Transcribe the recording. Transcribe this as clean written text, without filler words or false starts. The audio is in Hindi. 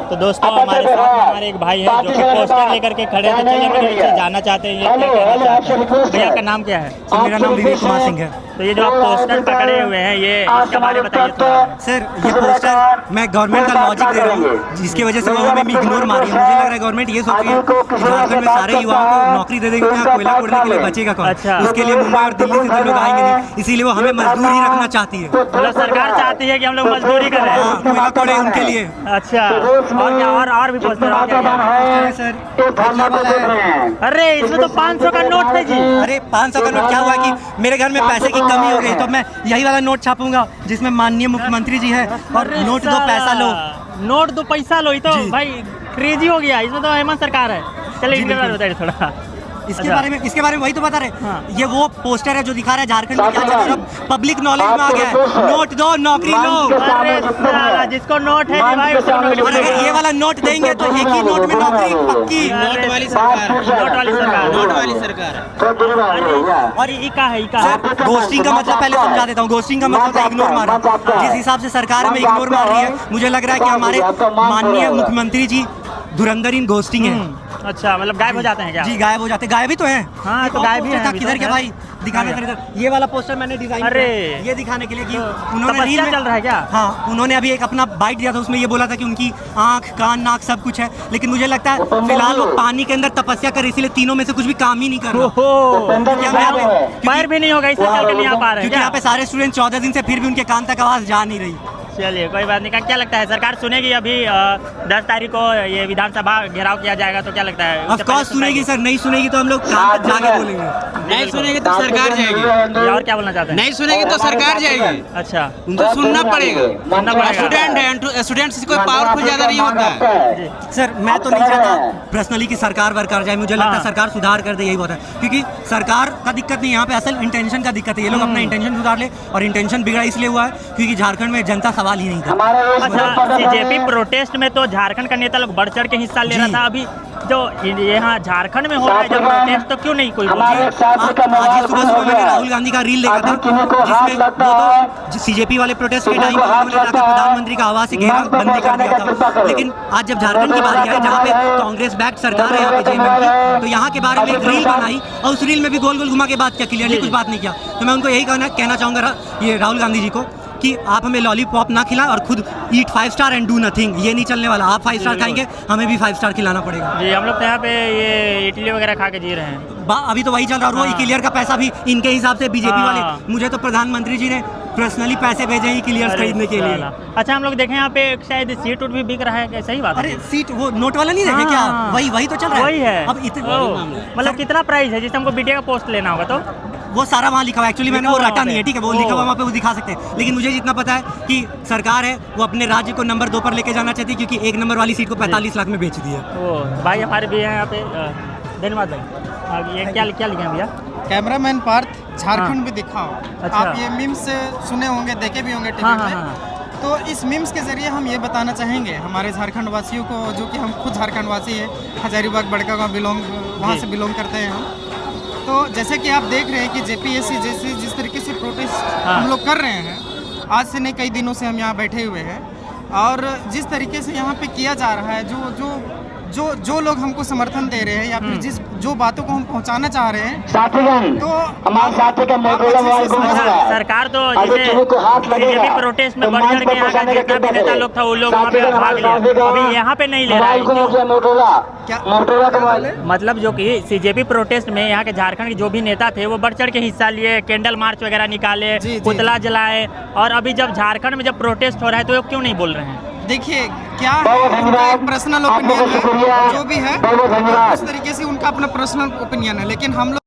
तो दोस्तों हमारे साथ हमारे एक भाई है जो कि पोस्टर लेकर के खड़े थे, चलिए हम इनसे जानना चाहते हैं ये क्या कहना चाहते हैं। भैया का नाम क्या है? सर मेरा नाम विवेक कुमार सिंह है। तो ये जो आप पोस्टर पकड़े हुए हैं ये इसके बारे में बताइए थोड़ा। सर ये पोस्टर मैं गवर्नमेंट का लॉजिक दे रहा हूँ जिसकी वजह से वो हमें इग्नोर मारी है। मुझे लग रहा है गवर्नमेंट ये सोच रही है कि झारखंड में सारे युवाओं को नौकरी दे देंगे, यहाँ कोयला खोदने के लिए बचेगा कौन। अच्छा। उसके लिए मुंबई और दिल्ली से तो लोग आएंगे नहीं, इसीलिए वो हमें मजदूर ही रखना चाहती है। मतलब सरकार चाहती है कि हम लोग मजदूरी करें। हाँ, कोयला खोदे उनके लिए। अच्छा, और क्या और भी पोस्टर और क्या क्या? सर ये वाला है। अरे इसमें तो 500 का नोट है जी। अरे 500 का नोट क्या हुआ कि मेरे घर में पैसे की कमी हो गई तो मैं यही वाला नोट छापूंगा जिसमें माननीय मुख्यमंत्री जी है और नोट दो पैसा लो। नोट दो पैसा लो, ये तो भाई क्रेजी हो गया। इसमें तो हेमंत सरकार है। चलिए इनके बारे में बताइए थोड़ा। इसके बारे में वही तो बता रहे। हाँ। ये वो पोस्टर है जो दिखा रहा है झारखंड में क्या चल रहा है, पब्लिक नॉलेज में आ गया है। नोट दो नौकरी लो। अरे साला, जिसको नोट है भाई उसको नौकरी और अगर मिलेगी। ये वाला नोट देंगे तो एक ही नोट में नौकरी पक्की। नोट वाली सरकार, नोट वाली सरकार, नोट वाली सरकार। और ये का है, सर घोस्टिंग का मतलब पहले समझा देता हूँ। घोस्टिंग का मतलब है इग्नोर मारना। जिस हिसाब से सरकार में इग्नोर मार रही है, मुझे लग रहा है कि हमारे माननीय मुख्यमंत्री जी धुरंधर घोस्टिंग है। अच्छा, मतलब गायब हो जाते हैं क्या? जी गायब हो जाते, गायब ही तो हैं। हाँ तो गायब ही है। किधर के भाई दिखाने का इधर। ये वाला पोस्टर मैंने डिजाइन अरे ये दिखाने के लिए कि उन्होंने रील में चल रहा है क्या? हाँ, उन्होंने अभी एक अपना बाइट दिया था, उसमें ये बोला था कि उनकी आंख कान नाक सब कुछ है, लेकिन मुझे लगता है फिलहाल वो पानी के अंदर तपस्या कर, इसीलिए तीनों में से कुछ भी काम ही नहीं कर रहा। पैर भी नहीं होगा इससे चल के नहीं आ पा रहे हैं क्योंकि यहाँ पे सारे स्टूडेंट 14 दिन से फिर भी उनके कान तक आवाज जा नहीं रही। चलिए कोई बात नहीं। क्या लगता है सरकार सुनेगी? अभी 10 तारीख को ये विधानसभा घेराव किया जाएगा तो क्या लगता है? ऑफ कोर्स सुनेगी सर, नहीं सुनेगी तो हम लोग कान तक जाके बोलेंगे। नहीं सुनेगी तो सरकार जाएगी। और क्या बोलना चाहते हैं? नहीं सुनेगी तो सरकार जाएगी। अच्छा, उनको सुनना पड़ेगा। सुनना पड़ेगा। स्टूडेंट है, स्टूडेंट से कोई पावरफुल ज्यादा नहीं होता है। सर मैं तो नहीं चाहता पर्सनली कि सरकार वर्कार जाए, मुझे लगता है सरकार सुधार कर दे, यही बहुत है। क्योंकि सरकार का दिक्कत नहीं, यहाँ पे असल इंटेंशन का दिक्कत है। ये लोग अपना इंटेंशन सुधार ले, और इंटेंशन बिगड़ा इसलिए हुआ है क्योंकि झारखंड में जनता सवाल ही नहीं था। अच्छा, बीजेपी प्रोटेस्ट में तो झारखंड का नेता लोग बढ़ चढ़ के हिस्सा ले रहा था। अभी जो यहाँ झारखंड में हो रहा है जब प्रोटेस्ट, तो क्यों नहीं कोई बोल? आज सुबह मैंने राहुल गांधी का रील देखा था जिसमें वो तो सीजेपी वाले प्रोटेस्ट के टाइम उन्होंने जाकर प्रधानमंत्री का आवास से घेराबंदी कर दिया था। लेकिन आज जब झारखंड की बारी है जहाँ पे कांग्रेस बैक्ड सरकार है, यहाँ पे जेएमएम की, तो यहाँ के बारे में एक रील बनाई और उस रील में भी गोल गोल घुमा के बात किया, क्लियरली कुछ बात नहीं किया। तो मैं उनको यही कहना चाहूँगा ये राहुल गांधी जी को कि आप हमें लॉलीपॉप ना खिलाएं और खुद ईट 5 स्टार एंड डू नथिंग। ये नहीं चलने वाला। आप 5 स्टार खाएंगे, हमें भी 5 स्टार खिलाना पड़ेगा। जी, हम लोग तो यहाँ पे ये इडली वगैरह खा के जी रहे हैं। अभी तो वही चल रहा है। और वो क्लियर का पैसा भी इनके हिसाब से बीजेपी वाले, मुझे तो प्रधानमंत्री जी ने पर्सनली पैसे भेजे हैं क्लियर खरीदने के लिए। अच्छा, हम लोग देखें यहाँ पे शायद सीट उट भी बिक रहा है, सही बात है? अरे सीट वो नोट वाला नहीं देखे क्या? वही तो चल रहा है। वही है। अब मतलब कितना प्राइस है जिससे हमको बीटीए का पोस्ट लेना होगा? तो वो सारा वहाँ लिखा हुआ है। एक्चुअली मैंने वो रटा नहीं है, ठीक है, वो लिखा हुआ वहाँ पे वो दिखा सकते हैं। लेकिन मुझे जितना पता है कि सरकार है वो अपने राज्य को नंबर 2 पर लेके जाना चाहती है, क्योंकि 1 नंबर वाली सीट को 45 लाख में बेच दी है। भाई हमारे भी हैं यहाँ पे, धन्यवाद भाई। ये क्या लिखे हैं भैया? कैमरामैन पार्थ झारखंड भी दिखाओ। अच्छा। आप ये मीम्स सुने होंगे, देखे भी होंगे टीवी में। तो इस मीम्स के जरिए हम ये बताना चाहेंगे हमारे झारखंड वासियों को, जो कि हम खुद झारखंड वासी है, हजारीबाग बड़का गाँव वहाँ से बिलोंग करते हैं हम। तो जैसे कि आप देख रहे हैं कि जेपीएससी जैसे जिस तरीके से प्रोटेस्ट हम लोग कर रहे हैं, आज से नहीं कई दिनों से हम यहाँ बैठे हुए हैं, और जिस तरीके से यहाँ पे किया जा रहा है, जो लोग हमको समर्थन दे रहे हैं या फिर जो बातों को हम पहुँचाना चाह रहे हैं, तो सरकार तो जैसे प्रोटेस्ट में बढ़ चढ़ के यहाँ का जितना भी नेता लोग था वो लोग वहाँ पे भाग लिया, अभी यहाँ पे नहीं ले रहा है। मतलब जो कि सीजेपी प्रोटेस्ट में यहाँ के झारखंड के जो भी नेता थे वो बढ़ चढ़ के हिस्सा लिए, कैंडल मार्च वगैरह निकाले, पुतला जलाए, और अभी जब झारखंड में जब प्रोटेस्ट हो रहा है तो वो क्यों नहीं बोल रहे हैं? देखिए क्या है, उनका एक पर्सनल ओपिनियन है, जो भी है उस तरीके से उनका अपना पर्सनल ओपिनियन है, लेकिन हम लोग